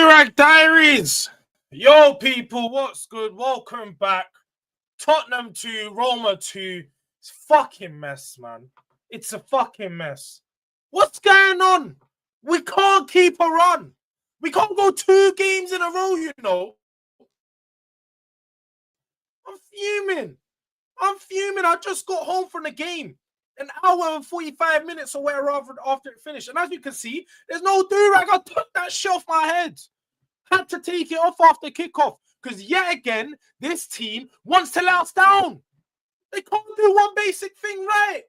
Durag Diaries. Yo, people, what's good? Welcome back. Tottenham 2, Roma 2. It's a fucking mess, man. It's a fucking mess. What's going on? We can't keep a run. We can't go 2 games in a row, you know. I'm fuming. I just got home from the game. An hour and 45 minutes or whatever after it finished. And as you can see, there's no Durag. I took that shit off my head. Had to take it off after kickoff. Because yet again, this team wants to let us down. They can't do one basic thing right.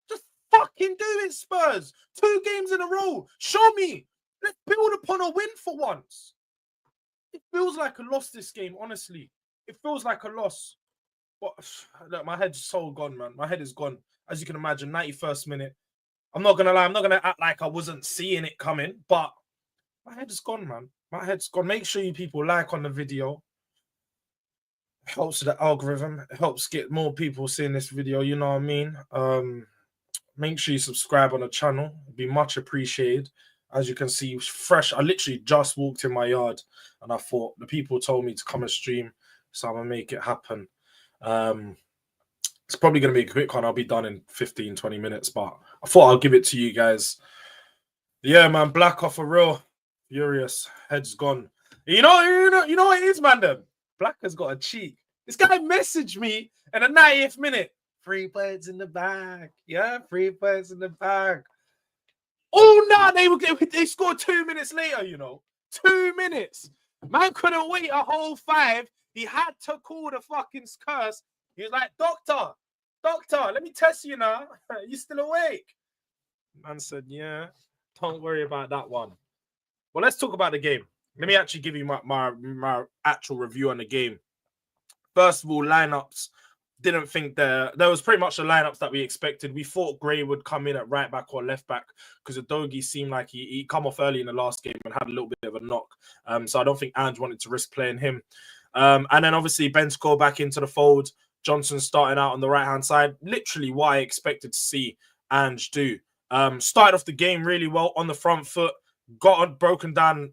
Just fucking do it, Spurs. 2 games in a row. Show me. Let's build upon a win for once. It feels like a loss, this game, honestly. It feels like a loss. But look, my head's so gone, man. My head is gone. As you can imagine, 91st minute. I'm not going to lie. I'm not going to act like I wasn't seeing it coming. But my head is gone, man. My head's gone. Make sure you people like on the video. It helps the algorithm. It helps get more people seeing this video. You know what I mean? Make sure you subscribe on the channel. It'd be much appreciated. As you can see, fresh. I literally just walked in my yard and I thought the people told me to come and stream. So I'm going to make it happen. It's probably going to be a quick one. I'll be done in 15, 20 minutes. But I thought I'll give it to you guys. Yeah, man. Black off a real. Furious. Head's gone. You know what it is, man, them? Black has got a cheek. This guy messaged me in the 90th minute. 3 points in the bag. Yeah, 3 points in the bag. Oh, no, they scored 2 minutes later, you know. 2 minutes. Man couldn't wait a whole 5. He had to call the fucking curse. He was like, Doctor, let me test you now. You still awake? Man said, yeah, don't worry about that one. Well, let's talk about the game. Let me actually give you my actual review on the game. First of all, lineups. Didn't think there was pretty much the lineups that we expected. We thought Gray would come in at right back or left back because Udogie seemed like he come off early in the last game and had a little bit of a knock. So I don't think Ange wanted to risk playing him. And then obviously Ben Score back into the fold. Johnson starting out on the right-hand side. Literally what I expected to see Ange do. Started off the game really well on the front foot. Broke them down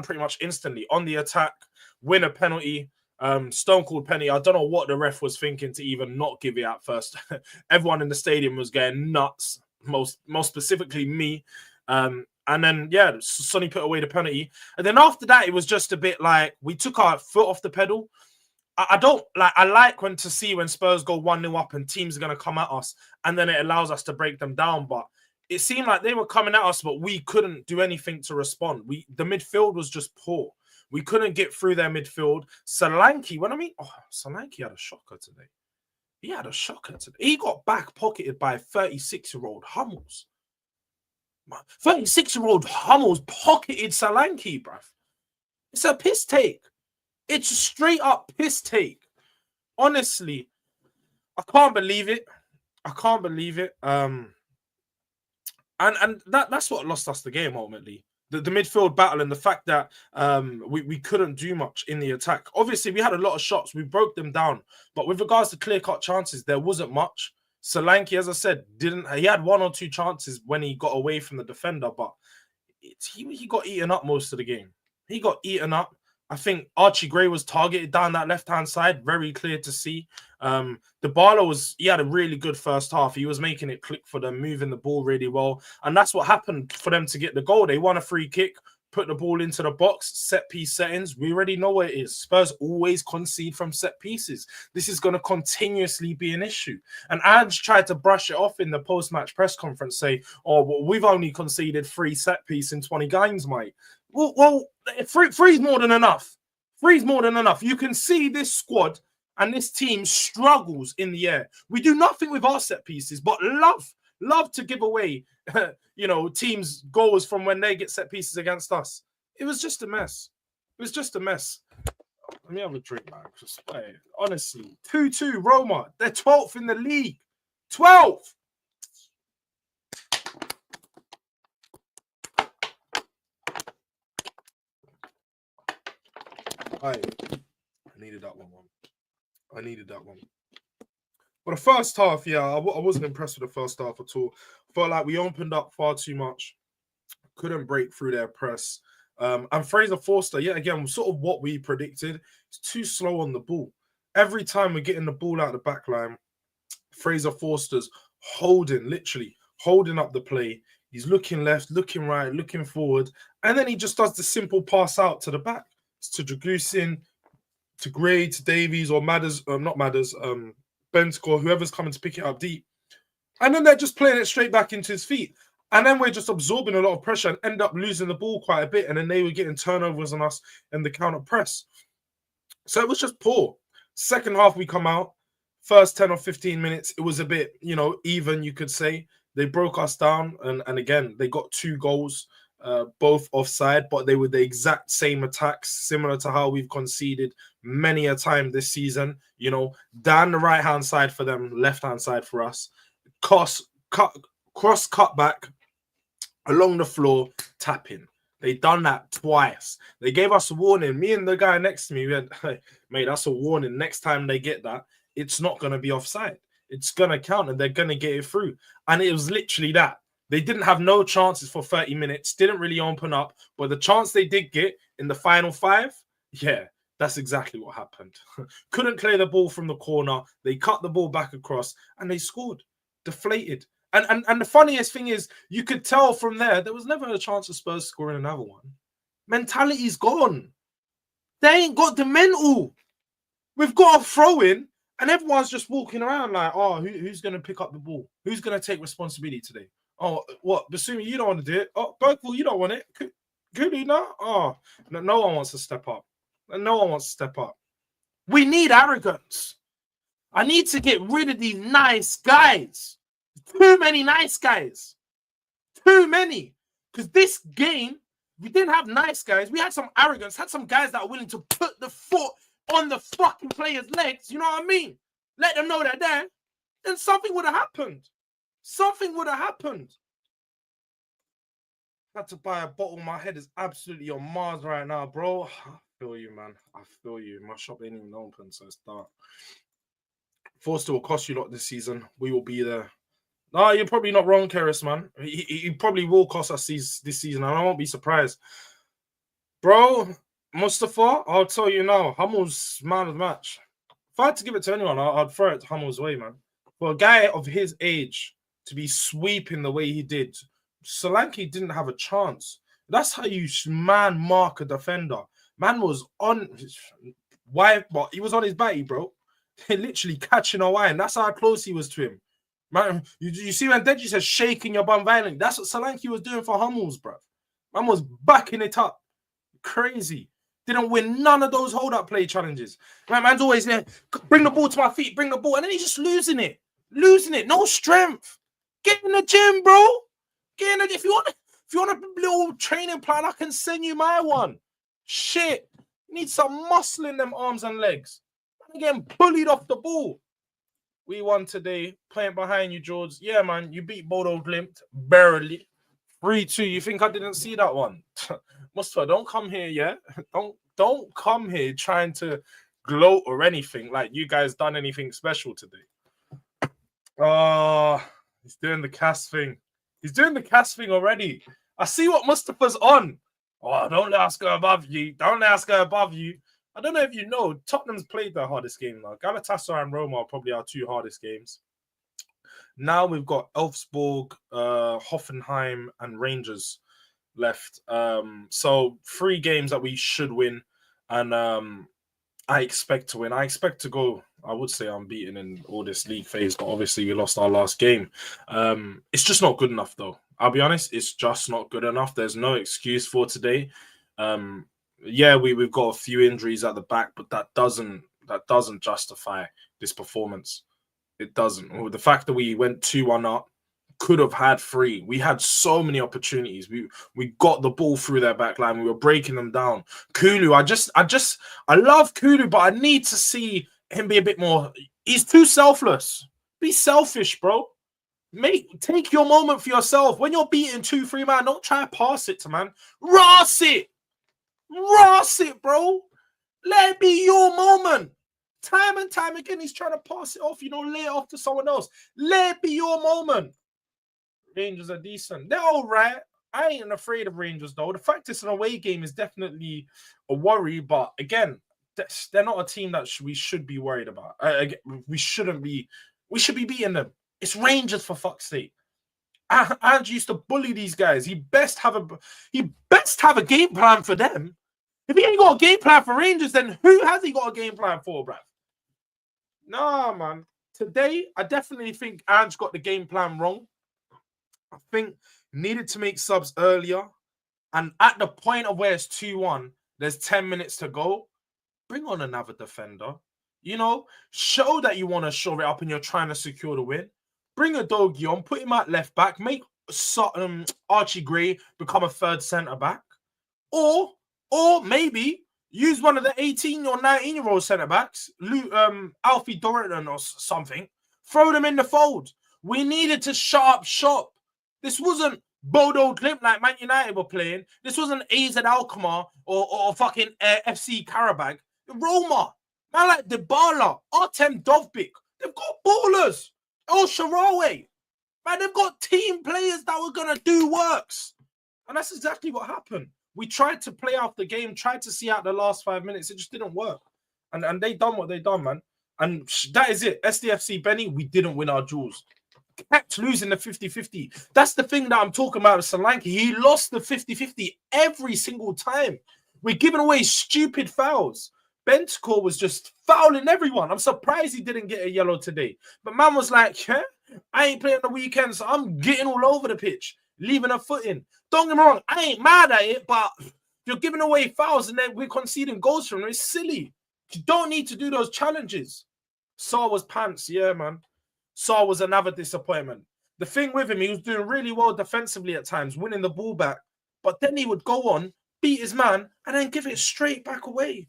pretty much instantly on the attack. Win a penalty. Stone cold penalty. I don't know what the ref was thinking to even not give it at first. Everyone in the stadium was going nuts. Most specifically me. And then, yeah, Sonny put away the penalty. And then after that, it was just a bit like we took our foot off the pedal. I like when Spurs go 1-0 up and teams are going to come at us and then it allows us to break them down. But it seemed like they were coming at us, but we couldn't do anything to respond. The midfield was just poor. We couldn't get through their midfield. Solanke had a shocker today. He had a shocker today. He got back pocketed by 36-year-old Hummels. 36-year-old Hummels pocketed Solanke, bruv. It's a piss take. It's a straight up piss take. Honestly, I can't believe it. And that's what lost us the game ultimately. The midfield battle and the fact that we couldn't do much in the attack. Obviously, we had a lot of shots. We broke them down. But with regards to clear-cut chances, there wasn't much. Solanke, as I said, he had 1 or 2 chances when he got away from the defender, but he got eaten up most of the game. He got eaten up. I think Archie Gray was targeted down that left-hand side. Very clear to see. Dybala he had a really good first half. He was making it click for them, moving the ball really well. And that's what happened for them to get the goal. They won a free kick, put the ball into the box, set-piece settings. We already know what it is. Spurs always concede from set pieces. This is going to continuously be an issue. And Ange tried to brush it off in the post-match press conference, say, oh, well, we've only conceded 3 set-piece in 20 games, mate. Well, 3 is more than enough. 3 is more than enough. You can see this squad and this team struggles in the air. We do nothing with our set pieces, but love to give away, teams' goals from when they get set pieces against us. It was just a mess. Let me have a drink, man. Honestly, 2-2 Roma. They're 12th in the league. 12th. I needed that one. But the first half, yeah, I wasn't impressed with the first half at all. Felt like we opened up far too much. Couldn't break through their press. And Fraser Forster, yet again, sort of what we predicted. He's too slow on the ball. Every time we're getting the ball out of the back line, Fraser Forster's literally holding up the play. He's looking left, looking right, looking forward. And then he just does the simple pass out to the back. It's to Dragusin, to Gray, to Davies, or Madders, not Madders, Bentcore, whoever's coming to pick it up deep. And then they're just playing it straight back into his feet. And then we're just absorbing a lot of pressure and end up losing the ball quite a bit. And then they were getting turnovers on us in the counter press. So it was just poor. Second half, we come out. First 10 or 15 minutes, it was a bit, even, you could say. They broke us down. And again, they got 2 goals, both offside, but they were the exact same attacks, similar to how we've conceded many a time this season. Down the right-hand side for them, left-hand side for us. Cross cut back along the floor, tapping. They done that twice. They gave us a warning. Me and the guy next to me went, hey, mate, that's a warning. Next time they get that, it's not going to be offside. It's going to count and they're going to get it through. And it was literally that. They didn't have no chances for 30 minutes, didn't really open up. But the chance they did get in the final 5, yeah, that's exactly what happened. Couldn't clear the ball from the corner. They cut the ball back across and they scored. Deflated. And the funniest thing is, you could tell from there was never a chance of Spurs scoring another one. Mentality's gone. They ain't got the mental. We've got a throw in, and everyone's just walking around like, oh, who's going to pick up the ball? Who's going to take responsibility today? Oh, what? Basumi, you don't want to do it. Oh, Bergvall, you don't want it. Kulu, no? Oh, no one wants to step up. No one wants to step up. We need arrogance. I need to get rid of these nice guys. Too many nice guys. Too many. Because this game, we didn't have nice guys. We had some arrogance. Had some guys that are willing to put the foot on the fucking players' legs. You know what I mean? Let them know they're there. Then something would have happened. Something would have happened. I had to buy a bottle. My head is absolutely on Mars right now, bro. I feel you, man. I feel you. My shop ain't even open, so it's dark. Forster will cost you a lot this season. We will be there. No, you're probably not wrong, Keris, man. He probably will cost us this season, and I won't be surprised. Bro, Mustafa, I'll tell you now, Hummel's man of the match. If I had to give it to anyone, I'd throw it to Hummel's way, man. For a guy of his age to be sweeping the way he did, Solanke didn't have a chance. That's how you mark a defender. Man was on his wife, but he was on his batty, bro. Literally catching a wine. That's how close he was to him. Man, you see when Deji says shaking your bum violently, that's what Solanke was doing for Hummels, bro. Man was backing it up. Crazy. Didn't win none of those hold-up play challenges. Man's always there, bring the ball to my feet, bring the ball, and then he's just losing it. Losing it. No strength. Get in the gym, bro. Get in the if you want a little training plan, I can send you my one. Shit. You need some muscle in them arms and legs. I'm getting bullied off the ball. We won today, playing behind you, Jords. Yeah, man, you beat Bodo Glimt, barely. 3-2. You think I didn't see that one? Mustafa, don't come here, yeah? Don't come here trying to gloat or anything like you guys done anything special today. He's doing the cast thing. He's doing the cast thing already. I see what Mustafa's on. Oh, don't let us go above you. Don't let us go above you. I don't know if you know, Tottenham's played their hardest game now. Galatasaray and Roma are probably our 2 hardest games. Now we've got Elfsborg, Hoffenheim, and Rangers left. So 3 games that we should win. And I expect to win. I expect to go, I would say, unbeaten in all this league phase. But obviously, we lost our last game. It's just not good enough, though. I'll be honest, it's just not good enough. There's no excuse for today. Yeah, we've got a few injuries at the back, but that doesn't justify this performance. It doesn't. With the fact that we went 2-1 up, could have had 3. We had so many opportunities. We got the ball through their back line. We were breaking them down. Kulu, I love Kulu, but I need to see him be a bit more. He's too selfless. Be selfish, bro. Take your moment for yourself. When you're beating 2-3 man, don't try to pass it to man. Ross it, bro. Let it be your moment. Time and time again, he's trying to pass it off, lay it off to someone else. Let it be your moment. Rangers are decent. They're all right. I ain't afraid of Rangers, though. The fact it's an away game is definitely a worry. But again, they're not a team that we should be worried about. We shouldn't be. We should be beating them. It's Rangers, for fuck's sake. Ange used to bully these guys. He best have a game plan for them. If he ain't got a game plan for Rangers, then who has he got a game plan for, bruv? Nah, man. Today, I definitely think Ange got the game plan wrong. I think needed to make subs earlier. And at the point of where it's 2-1, there's 10 minutes to go. Bring on another defender. You know, show that you want to shore it up and you're trying to secure the win. Bring a Dogie on, put him at left back, make Archie Gray become a third centre back. Or maybe use one of the 18 or 19-year-old centre backs, Alfie Dorrington or something. Throw them in the fold. We needed to shut up shop. This wasn't Bodo Glimt like Man United were playing. This wasn't AZ Alkmaar or fucking FC Karabag. Roma, man like Dybala, Artem Dovbyk. They've got ballers. El Shaarawy. Man, they've got team players that were going to do works. And that's exactly what happened. We tried to play off the game, tried to see out the last 5 minutes. It just didn't work. And they done what they done, man. And that is it. SDFC Benny, we didn't win our duels. Kept losing the 50-50. That's the thing that I'm talking about with Solanke. He lost the 50-50 every single time. We're giving away stupid fouls. Bentancur was just fouling everyone. I'm surprised he didn't get a yellow today. But man was like, yeah, I ain't playing the weekend, so I'm getting all over the pitch, leaving a foot in. Don't get me wrong, I ain't mad at it, but you're giving away fouls and then we're conceding goals from them. It's silly. You don't need to do those challenges. Saar was pants, yeah, man. Saar was another disappointment. The thing with him, he was doing really well defensively at times, winning the ball back. But then he would go on, beat his man, and then give it straight back away.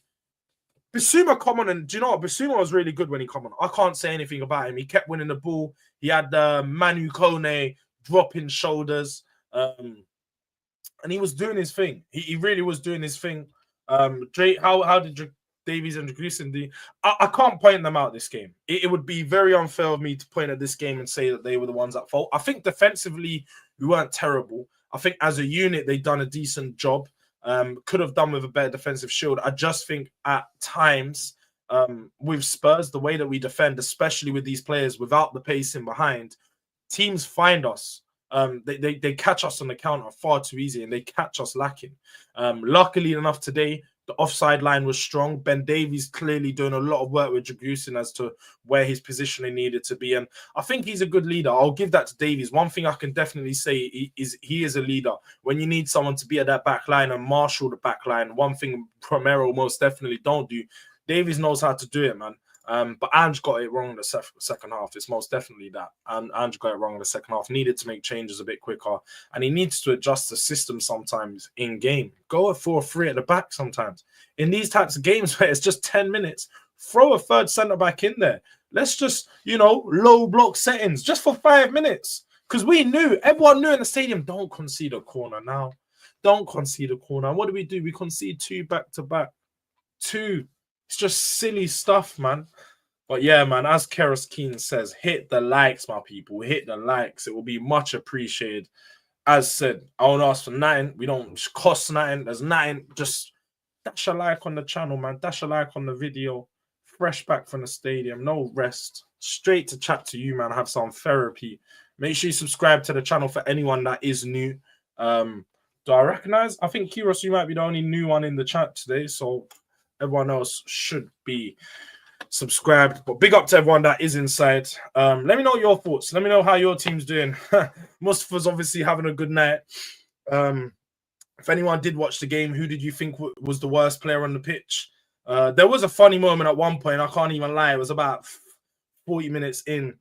Bissouma come on, and do you know what? Bissouma was really good when he come on. I can't say anything about him. He kept winning the ball. He had Manu Kone dropping shoulders. And he was doing his thing. He really was doing his thing. How did Davies and Greason do? I can't point them out this game. It would be very unfair of me to point at this game and say that they were the ones at fault. I think defensively, we weren't terrible. I think as a unit, they've done a decent job. Could have done with a better defensive shield. I just think at times with Spurs, the way that we defend, especially with these players without the pacing behind, teams find us. They catch us on the counter far too easy and they catch us lacking. Luckily enough today, the offside line was strong. Ben Davies clearly doing a lot of work with Dragusin as to where his positioning needed to be. And I think he's a good leader. I'll give that to Davies. One thing I can definitely say is he is a leader. When you need someone to be at that back line and marshal the back line, one thing Romero most definitely don't do, Davies knows how to do it, man. But Ange got it wrong in the second half. It's most definitely that. And Ange got it wrong in the second half. Needed to make changes a bit quicker. And he needs to adjust the system sometimes in game. Go 4-3 at the back sometimes. In these types of games where it's just 10 minutes, throw a third centre-back in there. Let's just, low block settings just for 5 minutes. Because everyone knew in the stadium, don't concede a corner now. Don't concede a corner. And what do? We concede 2 back-to-back. 2. It's just silly stuff, man. But yeah, man, as Keras Keane says, hit the likes, my people. Hit the likes. It will be much appreciated. As said, I won't ask for nothing. We don't cost nothing. There's nothing. Just dash a like on the channel, man. Dash a like on the video. Fresh back from the stadium. No rest. Straight to chat to you, man. Have some therapy. Make sure you subscribe to the channel for anyone that is new. Do I recognize? I think, Kiros, you might be the only new one in the chat today. So everyone else should be subscribed. But big up to everyone that is inside. Let me know your thoughts. Let me know how your team's doing. Mustafa's obviously having a good night. If anyone did watch the game, who did you think was the worst player on the pitch? There was a funny moment at one point. I can't even lie. It was about 40 minutes in.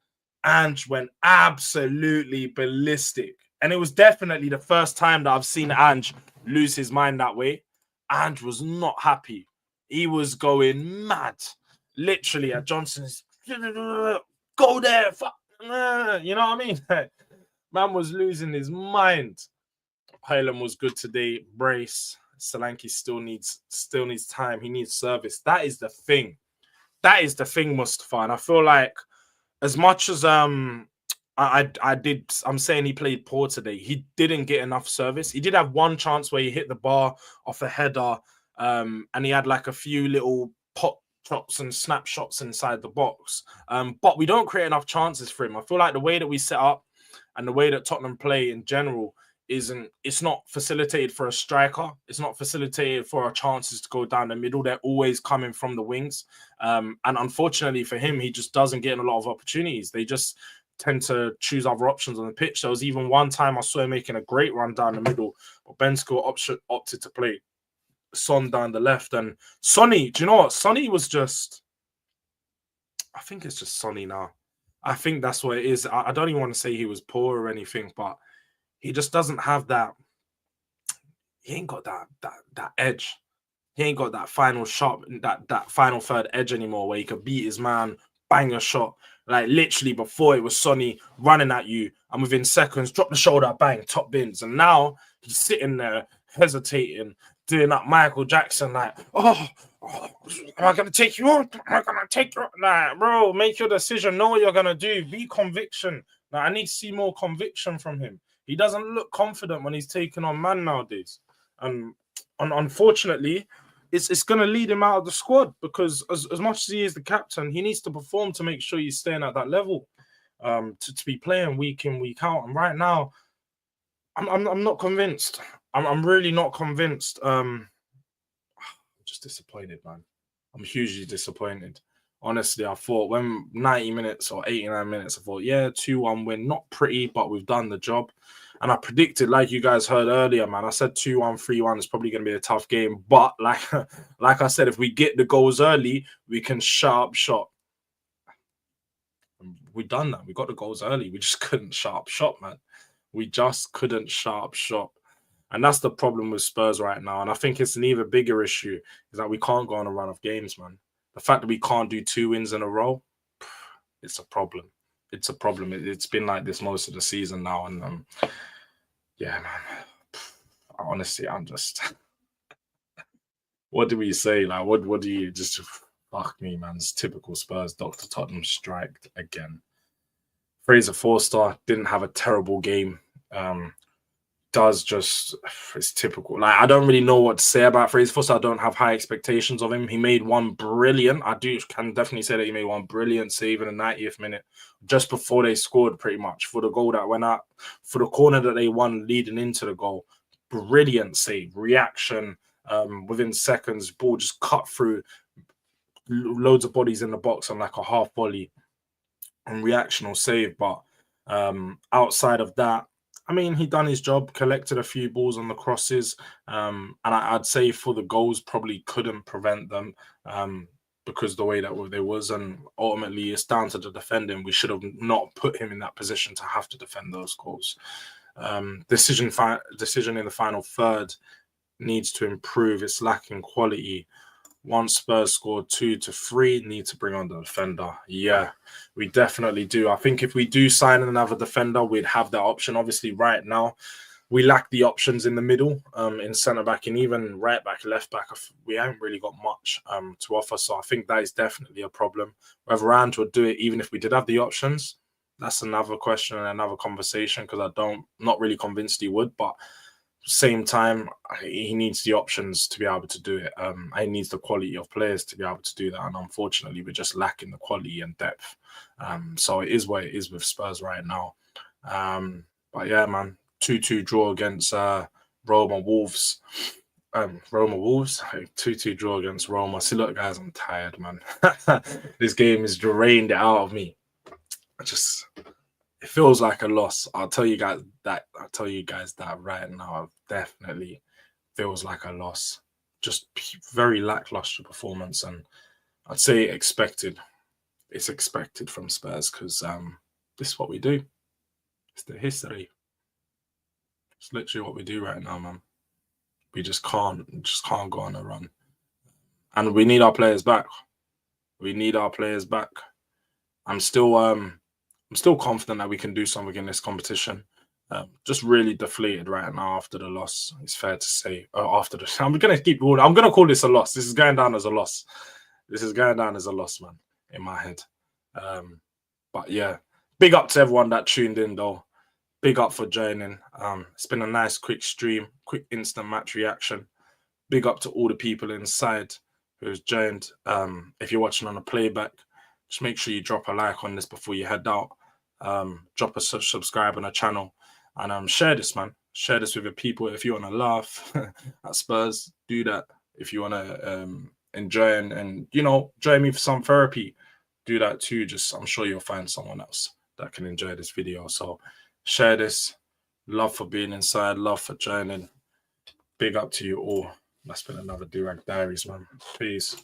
Ange went absolutely ballistic. And it was definitely the first time that I've seen Ange lose his mind that way. Ange was not happy. He was going mad. Literally at Johnson's, go there. Fuck. You know what I mean? Man was losing his mind. Hylam was good today. Brace. Solanke still needs time. He needs service. That is the thing. That is the thing, Mustafa. And I feel like as much as I'm saying he played poor today. He didn't get enough service. He did have one chance where he hit the bar off a header, and he had like a few little pop shots and snapshots inside the box. But we don't create enough chances for him. I feel like the way that we set up and the way that Tottenham play in general it's not facilitated for a striker. It's not facilitated for our chances to go down the middle. They're always coming from the wings. And unfortunately for him, he just doesn't get a lot of opportunities. They just tend to choose other options on the pitch. There was even one time I saw him making a great run down the middle, but Bensko opted to play Son down the left. And Sonny, do you know what? Sonny was just, I think it's just Sonny now. I think that's what it is. I don't even want to say he was poor or anything, but he just doesn't have that. He ain't got that edge. He ain't got that final shot, that final third edge anymore, where he could beat his man, bang a shot. Like literally before it was Sonny running at you, and within seconds, drop the shoulder, bang, top bins. And now he's sitting there hesitating, doing that Michael Jackson, like, am I gonna take you on? Am I gonna take you on? Like, bro, make your decision. Know what you're gonna do. Be conviction. Like, I need to see more conviction from him. He doesn't look confident when he's taking on man nowadays. And unfortunately, it's going to lead him out of the squad, because as much as he is the captain, he needs to perform to make sure he's staying at that level, to be playing week in, week out. And right now, I'm not convinced. I'm really not convinced. I'm just disappointed, man. I'm hugely disappointed. Honestly, I thought when 90 minutes or 89 minutes, I thought, yeah, 2-1 win. Not pretty, but we've done the job. And I predicted, like you guys heard earlier, man, I said 2-1, 3-1 is probably going to be a tough game. But like I said, if we get the goals early, we can shut up shop. We've done that. We got the goals early. We just couldn't shut up shop, man. We just couldn't shut up shop. And that's the problem with Spurs right now. And I think it's an even bigger issue is that we can't go on a run of games, man. The fact that we can't do 2 wins in a row, it's a problem. It's a problem. It's been like this most of the season now. And yeah, man. Honestly, I'm just... What do we say? Like, what do you just... Fuck me, man. It's typical Spurs. Dr. Tottenham striked again. Fraser Forster didn't have a terrible game. It's typical. Like, I don't really know what to say about Fraser Forster. I don't have high expectations of him. He made one brilliant. Can definitely say that he made one brilliant save in the 90th minute, just before they scored, pretty much, for the goal that went out, for the corner that they won leading into the goal. Brilliant save, reaction within seconds, ball just cut through, loads of bodies in the box on like a half volley and reactional save. But outside of that, I mean, he done his job, collected a few balls on the crosses, and I'd say for the goals, probably couldn't prevent them because the way that they was, and ultimately it's down to the defending. We should have not put him in that position to have to defend those goals. Decision in the final third needs to improve. It's lacking quality. Once Spurs scored 2-3, need to bring on the defender. Yeah, we definitely do. I think if we do sign another defender, we'd have that option. Obviously, right now, we lack the options in the middle, in centre-back, and even right-back, left-back. We haven't really got much to offer, so I think that is definitely a problem. Whether Rand would do it, even if we did have the options, that's another question and another conversation, because not really convinced he would, but same time, he needs the options to be able to do it. He needs the quality of players to be able to do that. And unfortunately, we're just lacking the quality and depth. So it is what it is with Spurs right now. But yeah, man, 2-2 draw against Roma Wolves. 2-2 draw against Roma. See, look, guys, I'm tired, man. This game has drained it out of me. It feels like a loss. I'll tell you guys that right now. It definitely feels like a loss. Just very lackluster performance, and I'd say expected. It's expected from Spurs, because this is what we do. It's the history. It's literally what we do right now, man. We just can't go on a run, and we need our players back. I'm still confident that we can do something in this competition. Just really deflated right now after the loss. It's fair to say. I'm going to call this a loss. This is going down as a loss. Man, in my head. But yeah, Big up to everyone that tuned in, though. Big up for joining. It's been a nice, quick stream, quick instant match reaction. Big up to all the people inside who's joined. If you're watching on a playback, just make sure you drop a like on this before you head out. Drop a subscribe on the channel, and share this, man. Share this with your people. If you want to laugh at Spurs, do that. If you want to enjoy and you know, join me for some therapy, do that too. Just I'm sure you'll find someone else that can enjoy this video. So share this. Love for being inside. Love for joining. Big up to you all. That's been another Durag Diaries, man. Peace.